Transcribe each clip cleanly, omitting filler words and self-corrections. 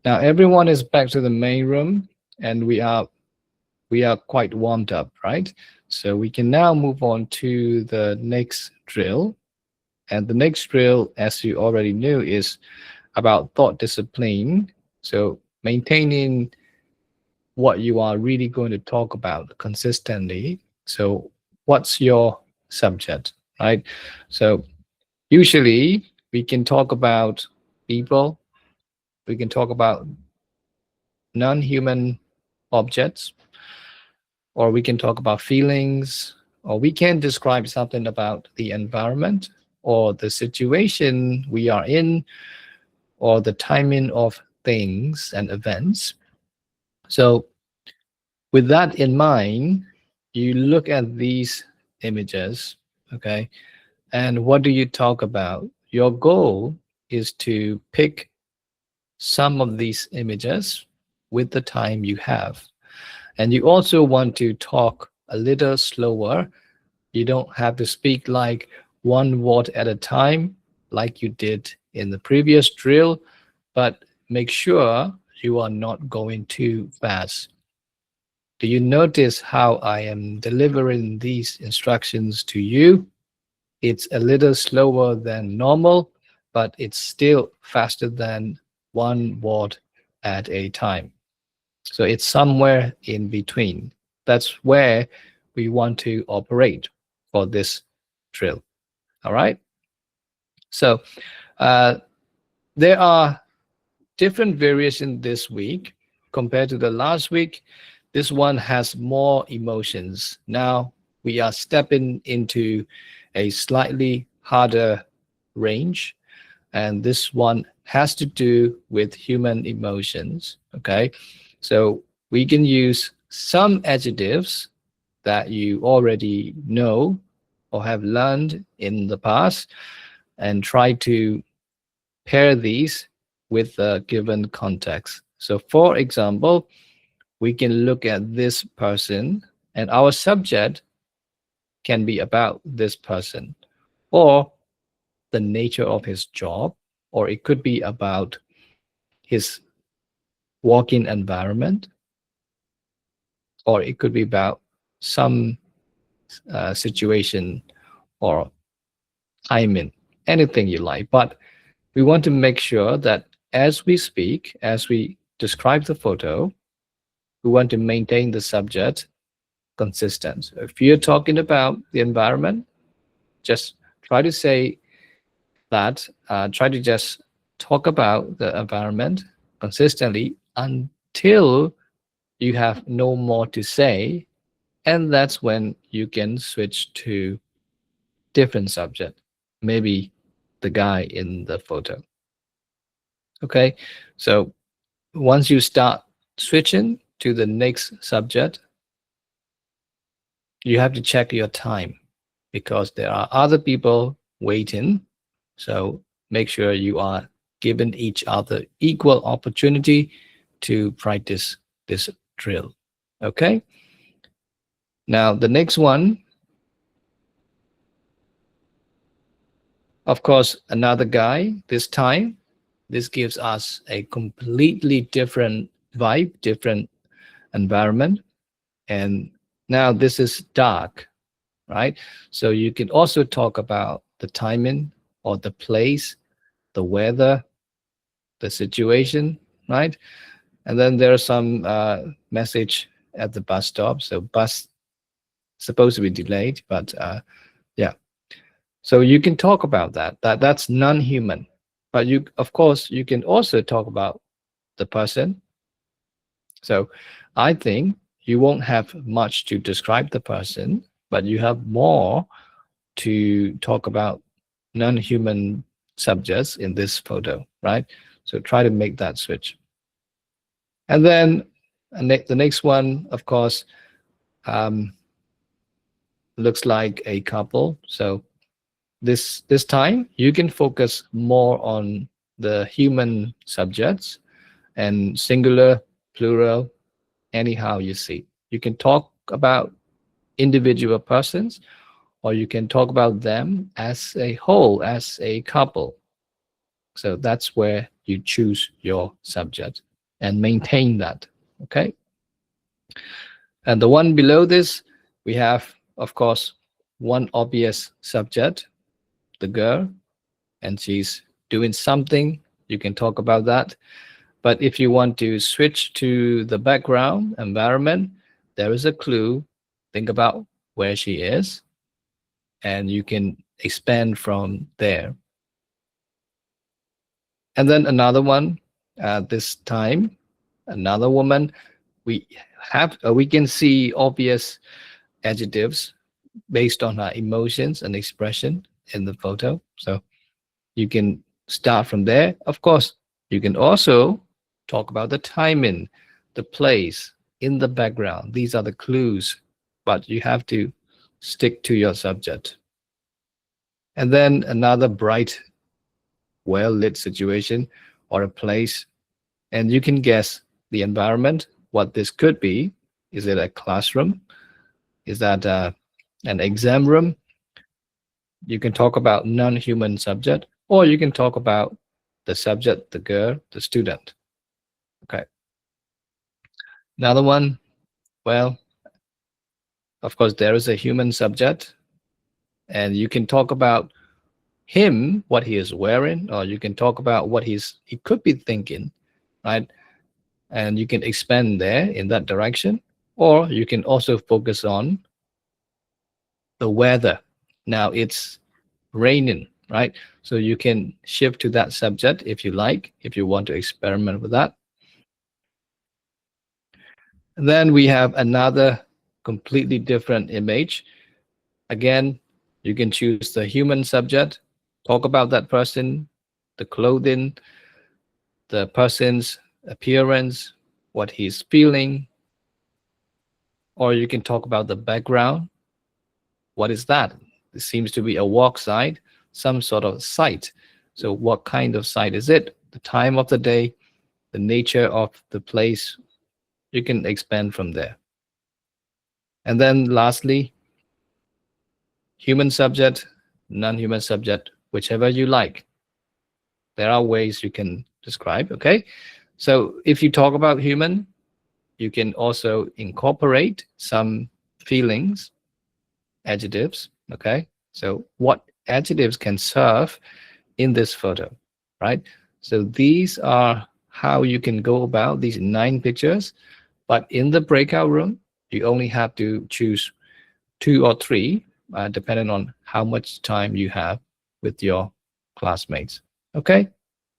Now everyone is back to the main room, and we are quite warmed up, right? So we can now move on to the next drill. And the next drill, as you already knew, is about thought discipline. So maintaining what you are really going to talk about consistently. So what's your subject, right? So usually we can talk about people, we can talk about non-human objects, or we can talk about feelings, or we can describe something about the environment or the situation we are in, or the timing of things and events. So with that in mind, you look at these images, okay, and what do you talk about? Your goal is to pick some of these images with the time you have. And you also want to talk a little slower. You don't have to speak like one word at a time, like you did in the previous drill, but make sure you are not going too fast. Do you notice how I am delivering these instructions to you? It's a little slower than normal, but it's still faster than one word at a time. So it's somewhere in between. That's where we want to operate for this drill. All right. So uh, there are different variations this week compared to the last week. This one has more emotions. Now we are stepping into a slightly harder range, and this one has to do with human emotions. Okay, so we can use some adjectives that you already know or have learned in the past and try to pair these with a given context. So for example, we can look at this person, and our subject can be about this person, or the nature of his job, or it could be about his working environment, or it could be about some situation or timing, anything you like. But we want to make sure that as we speak, as we describe the photo, we want to maintain the subject consistent. So if you're talking about the environment, just try to say that, try to just talk about the environment consistently until you have no more to say. And that's when you can switch to different subject, maybe the guy in the photo. Okay, so once you start switching to the next subject, you have to check your time because there are other people waiting. So make sure you are giving each other equal opportunity to practice this drill. Okay. Now the next one, of course, another guy. This time, this gives us a completely different vibe, different environment. And now this is dark, right? So you can also talk about the timing or the place, the weather, the situation, right? And then there's some message at the bus stop. So bus supposed to be delayed, but yeah. So you can talk about that. That's non-human. But you, of course, you can also talk about the person. So I think you won't have much to describe the person, but you have more to talk about non-human subjects in this photo, right? So try to make that switch. And then the next one, of course, um, looks like a couple. So this time you can focus more on the human subjects and singular, plural, anyhow you see. You can talk about individual persons, or you can talk about them as a whole, as a couple. So that's where you choose your subject. and maintain that. Okay. And the one below this, we have, of course, one obvious subject, the girl, and she's doing something. You can talk about that. But if you want to switch to the background environment, there is a clue. Think about where she is, and you can expand from there. And then another one, this time, another woman. We can see obvious adjectives based on her emotions and expression in the photo. So you can start from there. Of course, you can also talk about the timing, the place in the background. These are the clues, but you have to stick to your subject. And then another bright, well-lit situation or a place, and you can guess the environment, what this could be. Is it a classroom? Is that an exam room? You can talk about non-human subject, or you can talk about the subject, the girl, the student. Okay. Another one, well, of course, there is a human subject, and you can talk about him, what he is wearing, or you can talk about what he could be thinking, right? And you can expand there in that direction, or you can also focus on the weather. Now it's raining, right? So you can shift to that subject if you like, if you want to experiment with that. And then we have another completely different image. Again, you can choose the human subject, talk about that person, the clothing, the person's appearance, what he's feeling, or you can talk about the background. What is that? It seems to be a walk site, some sort of site. So what kind of site is it? The time of the day, the nature of the place. You can expand from there. And then lastly, human subject, non-human subject, whichever you like. There are ways you can describe, okay? So if you talk about human, you can also incorporate some feelings, adjectives, okay? So what adjectives can serve in this photo, right? So these are how you can go about these 9 pictures, but in the breakout room, you only have to choose 2 or 3, depending on how much time you have with your classmates. Okay,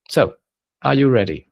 so are you ready?